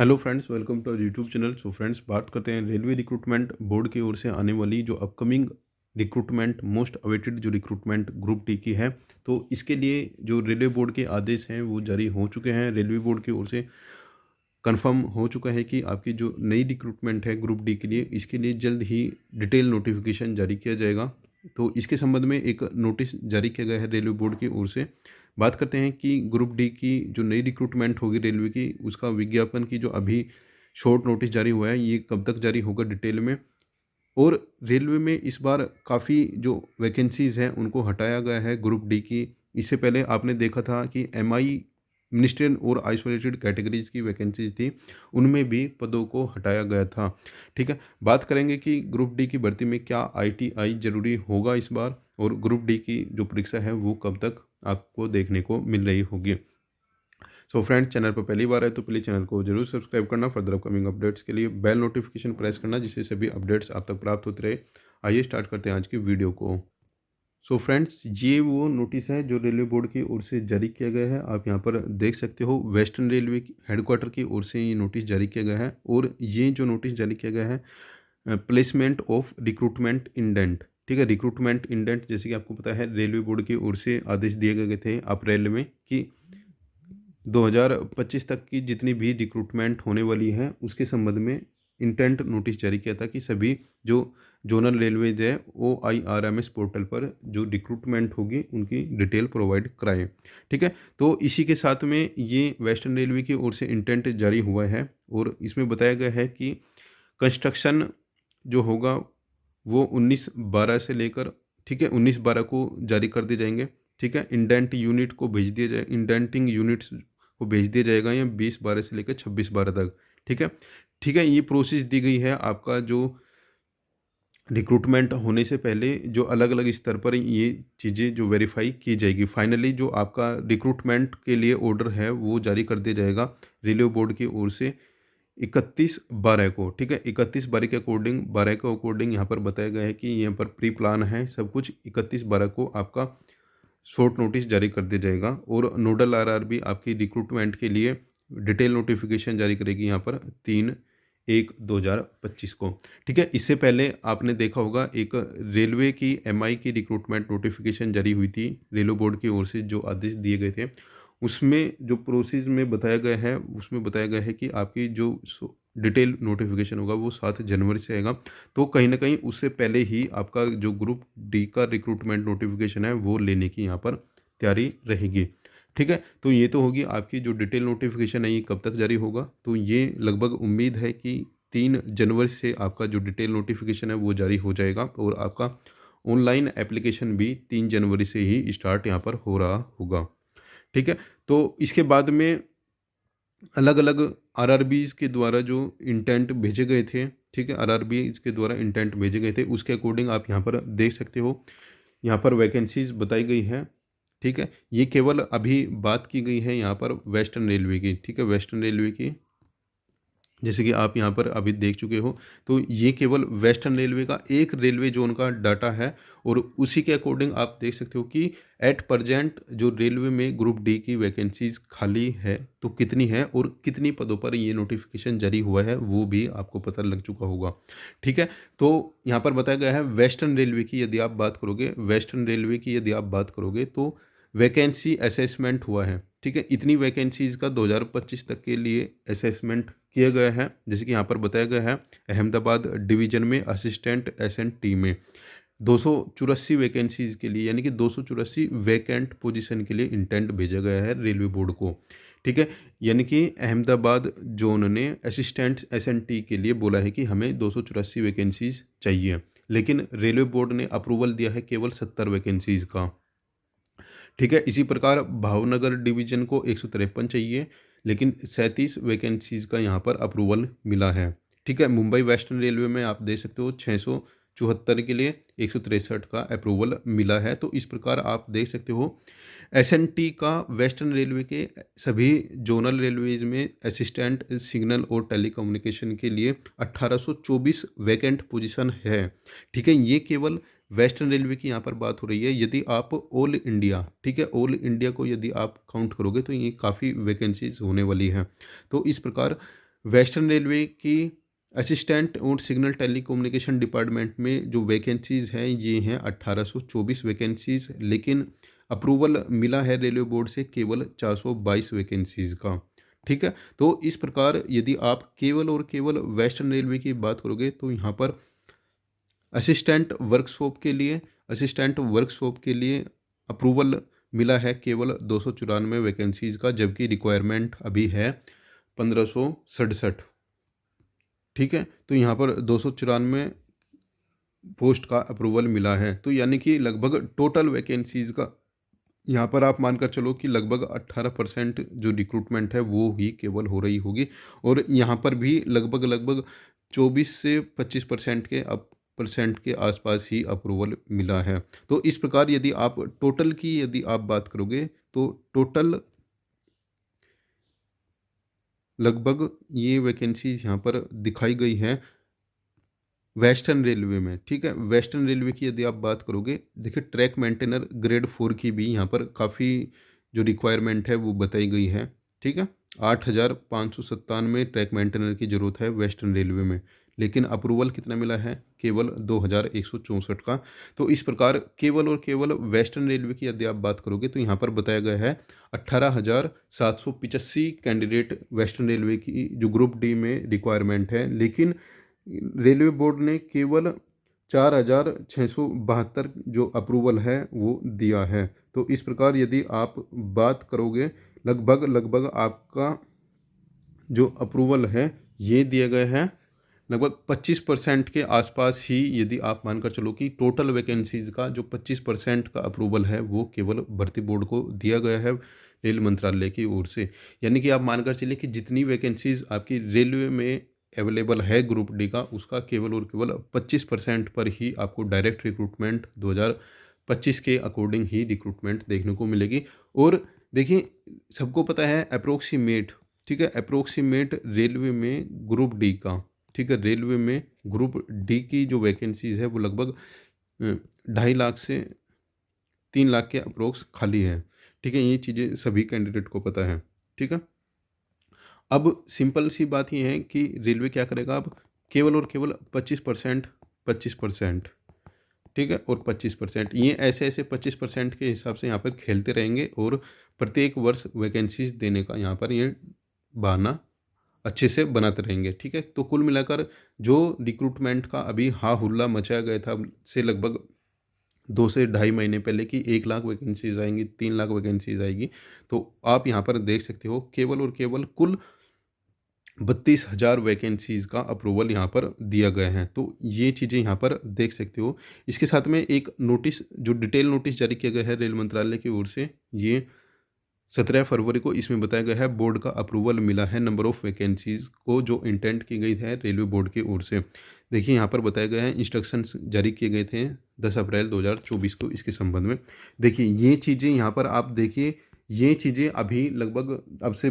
Hello friends, welcome to YouTube channel. So friends, बात करते हैं रेलवे रिक्रूटमेंट बोर्ड की ओर से आने वाली जो अपकमिंग रिक्रूटमेंट मोस्ट अवेटेड जो रिक्रूटमेंट ग्रुप डी की है। तो इसके लिए जो रेलवे बोर्ड के आदेश हैं वो जारी हो चुके हैं। रेलवे बोर्ड की ओर से कंफर्म हो चुका है कि आपकी जो नई रिक्रूटमेंट है ग्रुप डी के लिए, इसके लिए जल्द ही डिटेल नोटिफिकेशन जारी किया जाएगा। तो इसके संबंध में एक नोटिस जारी किया गया है रेलवे बोर्ड की ओर से। बात करते हैं कि ग्रुप डी की जो नई रिक्रूटमेंट होगी रेलवे की, उसका विज्ञापन की जो अभी शॉर्ट नोटिस जारी हुआ है, ये कब तक जारी होगा डिटेल में। और रेलवे में इस बार काफ़ी जो वैकेंसीज़ हैं उनको हटाया गया है ग्रुप डी की। इससे पहले आपने देखा था कि एमआई मिनिस्ट्रियल और आइसोलेटेड कैटेगरीज की वैकेंसीज थी, उनमें भी पदों को हटाया गया था। ठीक है, बात करेंगे कि ग्रुप डी की भर्ती में क्या आईटीआई ज़रूरी होगा इस बार, और ग्रुप डी की जो परीक्षा है वो कब तक आपको देखने को मिल रही होगी। सो फ्रेंड्स, चैनल पर पहली बार है तो प्लीज़ चैनल को जरूर सब्सक्राइब करना। फर्दर अपकमिंग अपडेट्स के लिए बेल नोटिफिकेशन प्रेस करना, जिससे सभी अपडेट्स आप तक प्राप्त होते रहे। आइए स्टार्ट करते हैं आज की वीडियो को। सो फ्रेंड्स, ये वो नोटिस है जो रेलवे बोर्ड की ओर से जारी किया गया है। आप यहाँ पर देख सकते हो, वेस्टर्न रेलवे हेडक्वार्टर की ओर से ये नोटिस जारी किया गया है। और ये जो नोटिस जारी किया गया है, प्लेसमेंट ऑफ रिक्रूटमेंट इंडेंट। ठीक है, रिक्रूटमेंट इंडेंट जैसे कि आपको पता है रेलवे बोर्ड की ओर से आदेश दिए गए थे अप्रैल में कि 2025 तक की जितनी भी रिक्रूटमेंट होने वाली है उसके संबंध में इंटेंट नोटिस जारी किया था कि सभी जो जोनल रेलवेज है OIRMS पोर्टल पर जो रिक्रूटमेंट होगी उनकी डिटेल प्रोवाइड कराएं। ठीक है, तो इसी के साथ में ये वेस्टर्न रेलवे की ओर से इंटेंट जारी हुआ है। और इसमें बताया गया है कि कंस्ट्रक्शन जो होगा वो 19/12 से लेकर, ठीक है, 19/12 को जारी कर दिए जाएंगे। ठीक है, इंडेंट यूनिट को भेज दिया जाए, इंडेंटिंग यूनिट्स को भेज दिया जाएगा या 20/12 से लेकर 26/12 तक। ठीक है, ठीक है, ये प्रोसेस दी गई है आपका जो रिक्रूटमेंट होने से पहले, जो अलग अलग स्तर पर ये चीज़ें जो वेरीफाई की जाएगी। फाइनली जो आपका रिक्रूटमेंट के लिए ऑर्डर है वो जारी कर दिया जाएगा रेलवे बोर्ड की ओर से 31/12 को। ठीक है, 31/12 के अकॉर्डिंग, 12 के अकॉर्डिंग यहाँ पर बताया गया है कि यहाँ पर प्री प्लान है सब कुछ। 31/12 को आपका शॉर्ट नोटिस जारी कर दिया जाएगा और नोडल आरआरबी आपकी रिक्रूटमेंट के लिए डिटेल नोटिफिकेशन जारी करेगी यहाँ पर 3/1/2025 को। ठीक है, इससे पहले आपने देखा होगा एक रेलवे की एमआई की रिक्रूटमेंट नोटिफिकेशन जारी हुई थी रेलवे बोर्ड की ओर से, जो आदेश दिए गए थे उसमें जो प्रोसेस में बताया गया है, उसमें बताया गया है कि आपकी जो डिटेल नोटिफिकेशन होगा वो 7 जनवरी से आएगा। तो कहीं ना कहीं उससे पहले ही आपका जो ग्रुप डी का रिक्रूटमेंट नोटिफिकेशन है वो लेने की यहाँ पर तैयारी रहेगी। ठीक है, तो ये तो होगी आपकी जो डिटेल नोटिफिकेशन है, ये कब तक जारी होगा। तो ये लगभग उम्मीद है कि 3 जनवरी से आपका जो डिटेल नोटिफिकेशन है वो जारी हो जाएगा और आपका ऑनलाइन एप्लीकेशन भी 3 जनवरी से ही स्टार्ट यहाँ पर हो रहा होगा। ठीक है, तो इसके बाद में अलग अलग आरआरबीज के द्वारा जो इंटेंट भेजे गए थे, ठीक है, आरआरबीज के द्वारा इंटेंट भेजे गए थे उसके अकॉर्डिंग आप यहाँ पर देख सकते हो, यहाँ पर वैकेंसीज बताई गई है। ठीक है, ये केवल अभी बात की गई है यहाँ पर वेस्टर्न रेलवे की। ठीक है, वेस्टर्न रेलवे की जैसे कि आप यहाँ पर अभी देख चुके हो, तो ये केवल वेस्टर्न रेलवे का एक रेलवे जोन का डाटा है। और उसी के अकॉर्डिंग आप देख सकते हो कि एट प्रजेंट जो रेलवे में ग्रुप डी की वैकेंसीज खाली है तो कितनी है और कितनी पदों पर ये नोटिफिकेशन जारी हुआ है वो भी आपको पता लग चुका होगा। ठीक है, तो यहाँ पर बताया गया है वेस्टर्न रेलवे की यदि आप बात करोगे, वेस्टर्न रेलवे की यदि आप बात करोगे तो वैकेंसी असेसमेंट हुआ है। ठीक है, इतनी वैकेंसीज का 2025 तक के लिए असेसमेंट किया गया है। जैसे कि यहाँ पर बताया गया है अहमदाबाद डिवीजन में असिस्टेंट SNT में 284 वैकेंसीज के लिए, यानी कि 284 वैकेंट पोजीशन के लिए इंटेंट भेजा गया है रेलवे बोर्ड को। ठीक है, यानी कि अहमदाबाद जोन ने असिस्टेंट SNT के लिए बोला है कि हमें 284 वैकेंसीज चाहिए, लेकिन रेलवे बोर्ड ने अप्रूवल दिया है केवल 70 वैकेंसीज का। ठीक है, इसी प्रकार भावनगर डिवीजन को 153 चाहिए, लेकिन 37 वैकेंसीज का यहाँ पर अप्रूवल मिला है। ठीक है, मुंबई वेस्टर्न रेलवे में आप देख सकते हो 674 के लिए 163 का अप्रूवल मिला है। तो इस प्रकार आप देख सकते हो SNT का वेस्टर्न रेलवे के सभी जोनल रेलवेज में असिस्टेंट सिग्नल और टेलीकम्युनिकेशन के लिए 1824 वैकेंट पोजीशन है। ठीक है, ये केवल वेस्टर्न रेलवे की यहाँ पर बात हो रही है। यदि आप ऑल इंडिया, ठीक है, ऑल इंडिया को यदि आप काउंट करोगे तो ये काफ़ी वैकेंसीज होने वाली हैं। तो इस प्रकार वेस्टर्न रेलवे की असिस्टेंट और सिग्नल टेलीकम्युनिकेशन डिपार्टमेंट में जो वैकेंसीज़ हैं ये हैं 1824 वैकेंसीज़, लेकिन अप्रूवल मिला है रेलवे बोर्ड से केवल 422 वैकेंसीज़ का। ठीक है, तो इस प्रकार यदि आप केवल और केवल वेस्टर्न रेलवे की बात करोगे तो यहाँ पर असिस्टेंट वर्कशॉप के लिए अप्रूवल मिला है केवल 294 वैकेंसीज़ का, जबकि रिक्वायरमेंट अभी है 1567। ठीक है, तो यहाँ पर 294 पोस्ट का अप्रूवल मिला है, तो यानी कि लगभग टोटल वैकेंसीज़ का यहाँ पर आप मानकर चलो कि लगभग 18% जो रिक्रूटमेंट है वो ही केवल हो रही होगी, और यहाँ पर भी लगभग लगभग 24 से 25% के आसपास ही अप्रूवल मिला है। तो इस प्रकार यदि आप टोटल की यदि आप बात करोगे तो टोटल लगभग ये वैकेंसीज यहाँ पर दिखाई गई हैं वेस्टर्न रेलवे में। ठीक है, वेस्टर्न रेलवे की यदि आप बात करोगे, देखिए ट्रैक मेंटेनर ग्रेड 4 की भी यहाँ पर काफ़ी जो रिक्वायरमेंट है वो बताई गई है। ठीक है, 8597 ट्रैक मेंटेनर की ज़रूरत है वेस्टर्न रेलवे में, लेकिन अप्रूवल कितना मिला है, केवल 2164 का। तो इस प्रकार केवल और केवल वेस्टर्न रेलवे की यदि आप बात करोगे तो यहाँ पर बताया गया है 18,785 कैंडिडेट वेस्टर्न रेलवे की जो ग्रुप डी में रिक्वायरमेंट है, लेकिन रेलवे बोर्ड ने केवल 4,672 जो अप्रूवल है वो दिया है। तो इस प्रकार यदि आप बात करोगे लगभग लगभग आपका जो अप्रूवल है ये दिया गया है लगभग 25% के आसपास ही, यदि आप मानकर चलो कि टोटल वैकेंसीज़ का जो 25% का अप्रूवल है वो केवल भर्ती बोर्ड को दिया गया है रेल मंत्रालय की ओर से। यानी कि आप मानकर चलिए कि जितनी वैकेंसीज़ आपकी रेलवे में अवेलेबल है ग्रुप डी का, उसका केवल और केवल 25% पर ही आपको डायरेक्ट रिक्रूटमेंट 2025 के अकॉर्डिंग ही रिक्रूटमेंट देखने को मिलेगी। और देखिए, सबको पता है अप्रोक्सीमेट, ठीक है, अप्रोक्सीमेट रेलवे में ग्रुप डी का, ठीक है, रेलवे में ग्रुप डी की जो वैकेंसीज़ है वो लगभग 2.5 लाख से 3 लाख के अप्रोक्स खाली है। ठीक है, ये चीज़ें सभी कैंडिडेट को पता है। ठीक है, अब सिंपल सी बात ये है कि रेलवे क्या करेगा, अब केवल और केवल 25%, ठीक है, और 25% ये ऐसे ऐसे 25% के हिसाब से यहाँ पर खेलते रहेंगे, और प्रत्येक वर्ष वैकेंसीज देने का यहाँ पर ये बहाना अच्छे से बनाते रहेंगे। ठीक है, तो कुल मिलाकर जो रिक्रूटमेंट का अभी हा हुल्ला मचाया गया था से लगभग 2 से ढाई महीने पहले कि 1 लाख वैकेंसीज आएंगी, 3 लाख वैकेंसीज आएगी, तो आप यहाँ पर देख सकते हो केवल और केवल कुल 32,000 वैकेंसीज़ का अप्रूवल यहाँ पर दिया गया है। तो ये चीज़ें यहाँ पर देख सकते हो। इसके साथ में एक नोटिस, जो डिटेल नोटिस जारी किया गया है रेल मंत्रालय की ओर से, ये 17 फरवरी को इसमें बताया गया है बोर्ड का अप्रूवल मिला है नंबर ऑफ़ वैकेंसीज़ को जो इंटेंट की गई है रेलवे बोर्ड की ओर से। देखिए यहाँ पर बताया गया है इंस्ट्रक्शंस जारी किए गए थे 10 अप्रैल 2024 को इसके संबंध में। देखिए ये चीज़ें यहाँ पर आप देखिए, ये चीज़ें अभी लगभग अब से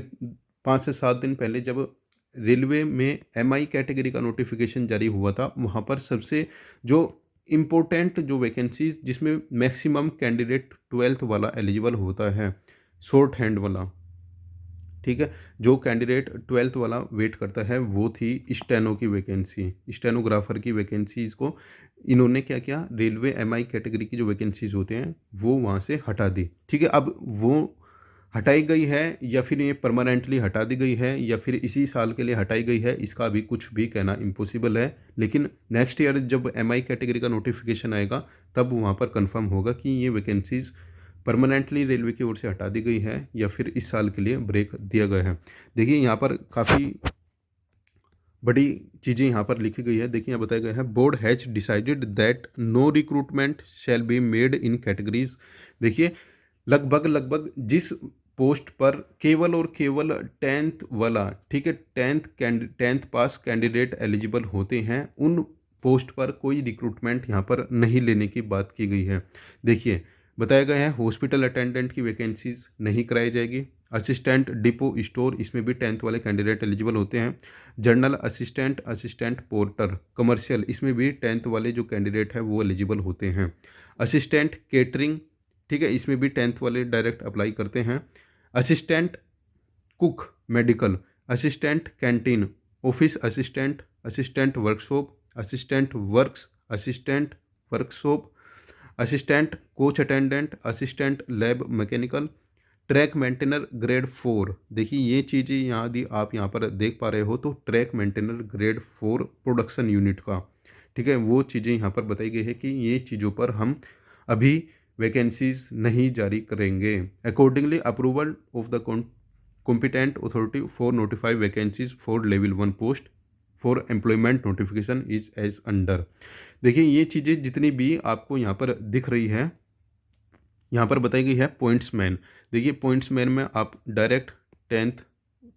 5 से 7 दिन पहले जब रेलवे में एमआई कैटेगरी का नोटिफिकेशन जारी हुआ था, वहाँ पर सबसे जो इम्पोर्टेंट जो वैकेंसीज जिसमें मैक्सिमम कैंडिडेट 12th वाला एलिजिबल होता है, शॉर्ट हैंड वाला, ठीक है, जो कैंडिडेट 12th वाला वेट करता है वो थी स्टेनो की वैकेंसी, स्टेनोग्राफर की वैकेंसीज़ को इन्होंने क्या किया, रेलवे एमआई कैटेगरी की जो वैकेंसीज होते हैं वो वहाँ से हटा दी। ठीक है, अब वो हटाई गई है या फिर ये परमानेंटली हटा दी गई है या फिर इसी साल के लिए हटाई गई है, इसका अभी कुछ भी कहना इम्पॉसिबल है। लेकिन नेक्स्ट ईयर जब एमआई कैटेगरी का नोटिफिकेशन आएगा तब वहाँ पर कंफर्म होगा कि ये वैकेंसीज़ परमानेंटली रेलवे की ओर से हटा दी गई है या फिर इस साल के लिए ब्रेक दिया गया है। देखिए यहाँ पर काफ़ी बड़ी चीज़ें यहाँ पर लिखी गई है। देखिए यहाँ बताया गया है board has decided that no recruitment shall be made in categories. देखिए लगभग लगभग जिस पोस्ट पर केवल और केवल 10th वाला, ठीक है, 10th पास कैंडिडेट एलिजिबल होते हैं, उन पोस्ट पर कोई रिक्रूटमेंट यहाँ पर नहीं लेने की बात की गई है। देखिए बताया गया है हॉस्पिटल अटेंडेंट की वैकेंसीज नहीं कराई जाएगी, असिस्टेंट डिपो स्टोर इसमें भी 10th वाले कैंडिडेट एलिजिबल होते हैं, journal assistant, assistant porter commercial इसमें भी 10th वाले जो कैंडिडेट है वो एलिजिबल होते हैं, असिस्टेंट केटरिंग, ठीक है, इसमें भी 10th वाले डायरेक्ट अप्लाई करते हैं, assistant cook medical, assistant canteen office assistant, assistant workshop, assistant works, assistant workshop, assistant coach attendant, assistant lab mechanical, track maintainer grade 4। देखिए ये चीज़ें यहाँ यदि आप यहाँ पर देख पा रहे हो तो track maintainer grade 4 production unit का, ठीक है, वो चीज़ें यहाँ पर बताई गई है कि ये चीज़ों पर हम अभी वैकेंसीज नहीं जारी करेंगे। Accordingly approval of the competent authority for notify vacancies for level 1 post for employment notification is as under। देखिए ये चीज़ें जितनी भी आपको यहाँ पर दिख रही है, यहाँ पर बताई गई है पॉइंट्समैन। देखिए पॉइंट्समैन में आप डायरेक्ट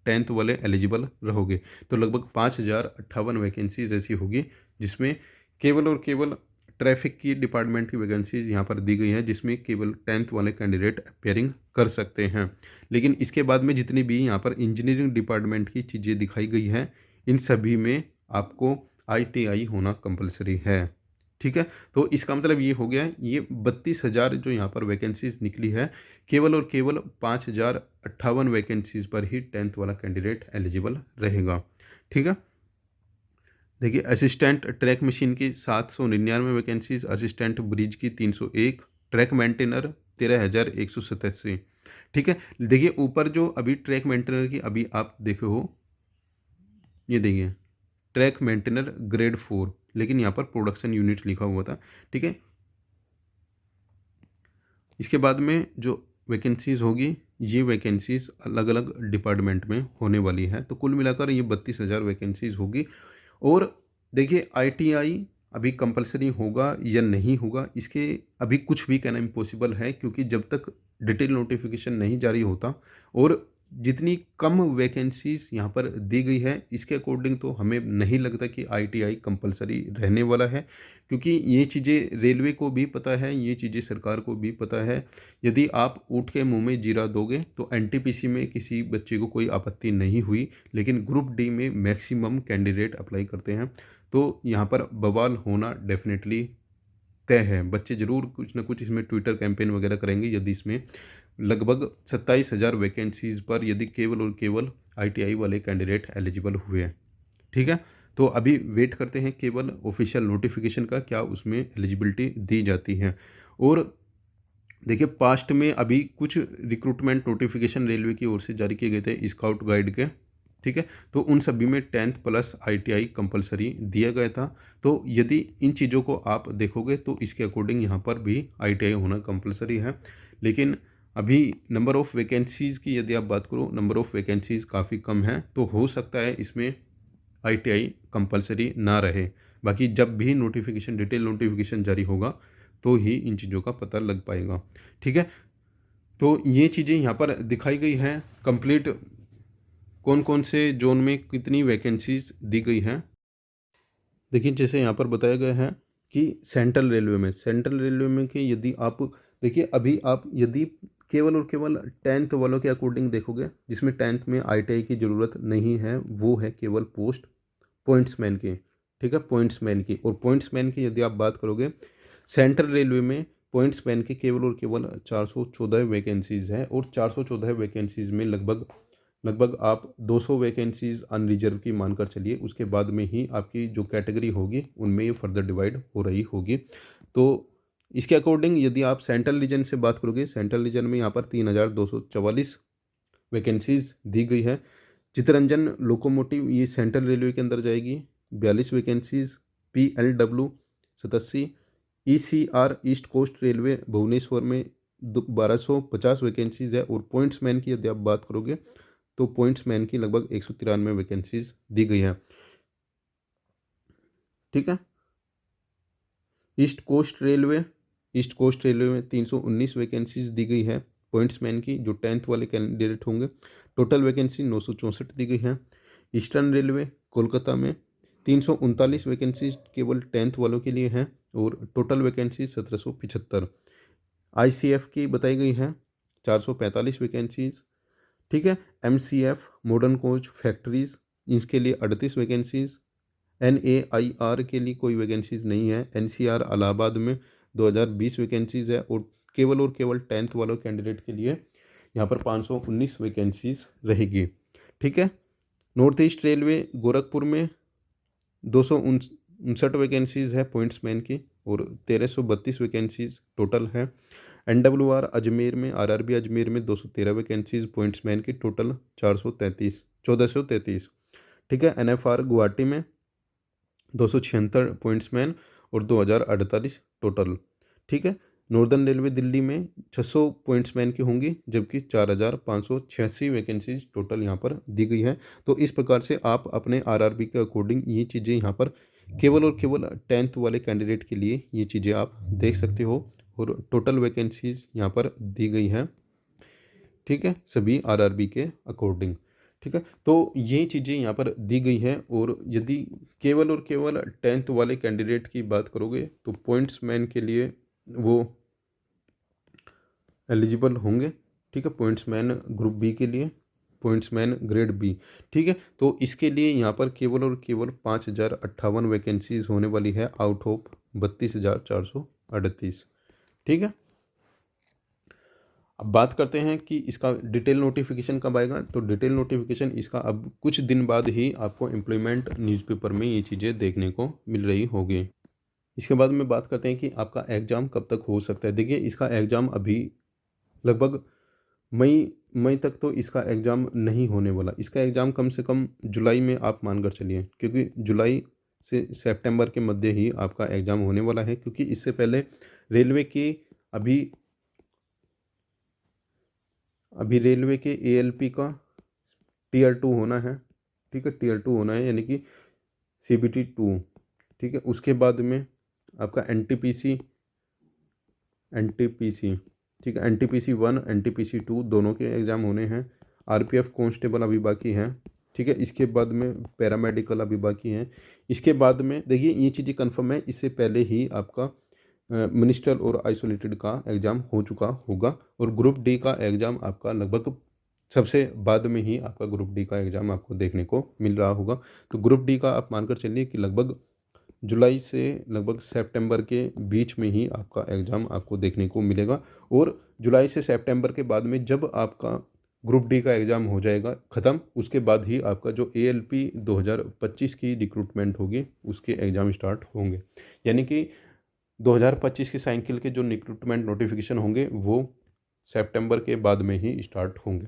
टेंथ वाले एलिजिबल रहोगे, तो लगभग 5058 वैकेंसीज ऐसी होगी जिसमें केवल और केवल ट्रैफिक की डिपार्टमेंट की वैकेंसीज यहाँ पर दी गई हैं, जिसमें केवल 10th वाले कैंडिडेट अपेयरिंग कर सकते हैं। लेकिन इसके बाद में जितनी भी यहाँ पर इंजीनियरिंग डिपार्टमेंट की चीज़ें दिखाई गई हैं, इन सभी में आपको ITI होना कंपलसरी है, ठीक है। तो इसका मतलब ये हो गया, ये 32,000 जो यहाँ पर वैकेंसीज निकली है, केवल और केवल 5058 वैकेंसीज पर ही 10th वाला कैंडिडेट एलिजिबल रहेगा, ठीक है। देखिए असिस्टेंट ट्रैक मशीन की 799 वैकेंसीज, असिस्टेंट ब्रिज की 301, ट्रैक मेंटेनर 13,187, ठीक है। देखिए ऊपर जो अभी ट्रैक मेंटेनर की अभी आप देखे हो, ये देखिए ट्रैक मेंटेनर ग्रेड 4, लेकिन यहाँ पर प्रोडक्शन यूनिट लिखा हुआ था, ठीक है। इसके बाद में जो वैकेंसीज होगी, ये वैकेंसीज अलग अलग डिपार्टमेंट में होने वाली है, तो कुल मिलाकर ये 32,000 वैकेंसीज होगी। और देखिए ITI अभी कंपलसरी होगा या नहीं होगा, इसके अभी कुछ भी कहना इम्पॉसिबल है, क्योंकि जब तक डिटेल नोटिफिकेशन नहीं जारी होता और जितनी कम वैकेंसीज यहाँ पर दी गई है, इसके अकॉर्डिंग तो हमें नहीं लगता कि ITI कंपलसरी रहने वाला है, क्योंकि ये चीज़ें रेलवे को भी पता है, ये चीज़ें सरकार को भी पता है। यदि आप ऊँट के मुंह में जीरा दोगे तो NTPC में किसी बच्चे को कोई आपत्ति नहीं हुई, लेकिन ग्रुप डी में मैक्सिमम कैंडिडेट अप्लाई करते हैं, तो यहाँ पर बवाल होना डेफिनेटली तय है। बच्चे ज़रूर कुछ ना कुछ इसमें ट्विटर कैंपेन वगैरह करेंगे, यदि इसमें लगभग 27,000 वैकेंसीज़ पर यदि केवल और केवल ITI वाले कैंडिडेट एलिजिबल हुए हैं, ठीक है। तो अभी वेट करते हैं केवल ऑफिशियल नोटिफिकेशन का, क्या उसमें एलिजिबिलिटी दी जाती है। और देखिए पास्ट में अभी कुछ रिक्रूटमेंट नोटिफिकेशन रेलवे की ओर से जारी किए गए थे स्काउट गाइड के, ठीक है, तो उन सभी में 10th प्लस ITI कंपलसरी दिया गया था। तो यदि इन चीज़ों को आप देखोगे तो इसके अकॉर्डिंग यहाँ पर भी ITI होना कंपलसरी है। लेकिन अभी नंबर ऑफ़ वैकेंसीज़ की यदि आप बात करो, नंबर ऑफ़ वैकेंसीज़ काफ़ी कम है, तो हो सकता है इसमें ITI कंपलसरी ना रहे। बाकी जब भी नोटिफिकेशन डिटेल नोटिफिकेशन जारी होगा तो ही इन चीज़ों का पता लग पाएगा, ठीक है। तो ये चीज़ें यहाँ पर दिखाई गई हैं कंप्लीट, कौन कौन से जोन में कितनी वैकेंसीज दी गई हैं। देखिए जैसे यहाँ पर बताया गया है कि सेंट्रल रेलवे में कि यदि आप देखिए अभी आप यदि केवल और केवल 10th वालों के अकॉर्डिंग देखोगे, जिसमें 10th में ITI की ज़रूरत नहीं है, वो है केवल पोस्ट पॉइंट्समैन की, ठीक है, पॉइंट्समैन की। और पॉइंट्समैन की यदि आप बात करोगे, सेंट्रल रेलवे में पॉइंट्समैन की केवल और केवल 414 वैकेंसीज़ हैं, और 414 वैकेंसीज़ में लगभग लगभग आप 200 वैकेंसीज़ अनरिजर्व की मानकर चलिए, उसके बाद में ही आपकी जो कैटेगरी होगी उनमें ये फर्दर डिवाइड हो रही होगी। तो इसके अकॉर्डिंग यदि आप सेंट्रल रीजन से बात करोगे, सेंट्रल रीजन में यहाँ पर 3,244 वैकेंसीज़ दी गई है। चितरंजन लोकोमोटिव ये सेंट्रल रेलवे के अंदर जाएगी, 42 vacancies. PLW 87, ECR east coast railway Bhubaneswar में 1250 वैकेंसीज़ है। और पॉइंट्समैन की यदि आप बात करोगे तो पॉइंट्समैन की लगभग 193 वैकेंसीज दी गई हैं, ठीक है। ईस्ट कोस्ट रेलवे में 319 वैकेंसीज दी गई है पॉइंट्समैन की, जो 10th वाले कैंडिडेट होंगे। टोटल वैकेंसी 964 दी गई है। ईस्टर्न रेलवे कोलकाता में 339 वैकेंसीज केवल 10th वालों के लिए हैं, और टोटल वैकेंसी 1775। ICF की बताई गई है 445 वैकेंसीज, ठीक है। MCF मॉडर्न कोच फैक्ट्रीज, इसके लिए 38 वैकेंसीज। NAIR के लिए कोई वैकेंसीज नहीं है। NCR इलाहाबाद में 2020 वैकेंसीज है, और केवल 10th वालों कैंडिडेट के लिए यहाँ पर 519 वैकेंसीज रहेगी, ठीक है। नॉर्थ ईस्ट रेलवे गोरखपुर में 259 वैकेंसीज़ है पॉइंट्समैन की और 1332 वैकेंसीज़ टोटल है। एनडब्ल्यूआर अजमेर में, आरआरबी अजमेर में 213 वैकेंसीज़ पॉइंट्समैन की टोटल 1433। ठीक है। एनएफआर गुवाहाटी में 276 पॉइंट्समैन और 2048 टोटल। ठीक है। नॉर्दर्न रेलवे दिल्ली में 600 पॉइंट्समैन की होंगी, जबकि 4586 वैकेंसीज टोटल यहाँ पर दी गई है। तो इस प्रकार से आप अपने आरआरबी के अकॉर्डिंग ये चीज़ें यहाँ पर केवल और केवल 10th वाले कैंडिडेट के लिए ये चीज़ें आप देख सकते हो और टोटल वैकेंसीज यहाँ पर दी गई हैं। ठीक है, सभी आरआरबी के अकॉर्डिंग। ठीक है, तो ये चीज़ें यहाँ पर दी गई हैं। और यदि केवल और केवल 10th वाले कैंडिडेट की बात करोगे तो पॉइंट्समैन के लिए वो एलिजिबल होंगे। ठीक है, पॉइंट्समैन ग्रुप बी के लिए, पॉइंट्समैन ग्रेड बी। ठीक है, तो इसके लिए यहाँ पर केवल और केवल 5058 वैकेंसीज होने वाली है आउट ऑफ 32,438। ठीक है, अब बात करते हैं कि इसका डिटेल नोटिफिकेशन कब आएगा। तो डिटेल नोटिफिकेशन इसका अब कुछ दिन बाद ही आपको एम्प्लॉयमेंट न्यूज़पेपर में ये चीज़ें देखने को मिल रही होगी। इसके बाद में बात करते हैं कि आपका एग्ज़ाम कब तक हो सकता है। देखिए, इसका एग्ज़ाम अभी लगभग मई तक तो इसका एग्ज़ाम नहीं होने वाला। इसका एग्ज़ाम कम से कम जुलाई में आप मान कर चलिए, क्योंकि जुलाई से सितंबर के मध्य ही आपका एग्ज़ाम होने वाला है। क्योंकि इससे पहले रेलवे की अभी रेलवे के एएलपी का टीयर 2 होना है। ठीक है, टीयर 2 होना है, यानी कि सीबीटी 2। ठीक है, उसके बाद में आपका एनटीपीसी ठीक है, एनटीपीसी 1 एनटीपीसी 2 दोनों के एग्ज़ाम होने हैं। आरपीएफ कांस्टेबल अभी बाकी हैं। ठीक है, इसके बाद में पैरामेडिकल अभी बाकी हैं। इसके बाद में देखिए ये चीज़ें कंफर्म है, इससे पहले ही आपका मिनिस्ट्रियल और आइसोलेटेड का एग्ज़ाम हो चुका होगा। और ग्रुप डी का एग्ज़ाम आपका लगभग सबसे बाद में ही आपका ग्रुप डी का एग्ज़ाम आपको देखने को मिल रहा होगा। तो ग्रुप डी का आप मानकर चलिए कि लगभग जुलाई से लगभग सितंबर के बीच में ही आपका एग्ज़ाम आपको देखने को मिलेगा। और जुलाई से सितंबर के बाद में जब आपका ग्रुप डी का एग्ज़ाम हो जाएगा ख़त्म, उसके बाद ही आपका जो एएलपी 2025 की रिक्रूटमेंट होगी उसके एग्ज़ाम स्टार्ट होंगे। यानी कि 2025 के साइकिल के जो रिक्रूटमेंट नोटिफिकेशन होंगे वो सितंबर के बाद में ही स्टार्ट होंगे।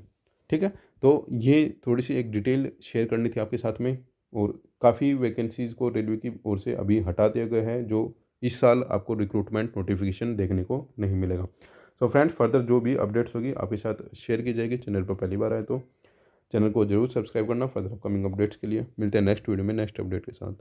ठीक है, तो ये थोड़ी सी एक डिटेल शेयर करनी थी आपके साथ में। और काफ़ी वैकेंसीज़ को रेलवे की ओर से अभी हटा दिया गया है, जो इस साल आपको रिक्रूटमेंट नोटिफिकेशन देखने को नहीं मिलेगा। सो फ्रेंड्स, फर्दर जो भी अपडेट्स होगी आपके साथ शेयर की जाएगी। चैनल पर पहली बार आए तो चैनल को जरूर सब्सक्राइब करना फर्दर अपकमिंग अपडेट्स के लिए। मिलते हैं नेक्स्ट वीडियो में नेक्स्ट अपडेट के साथ।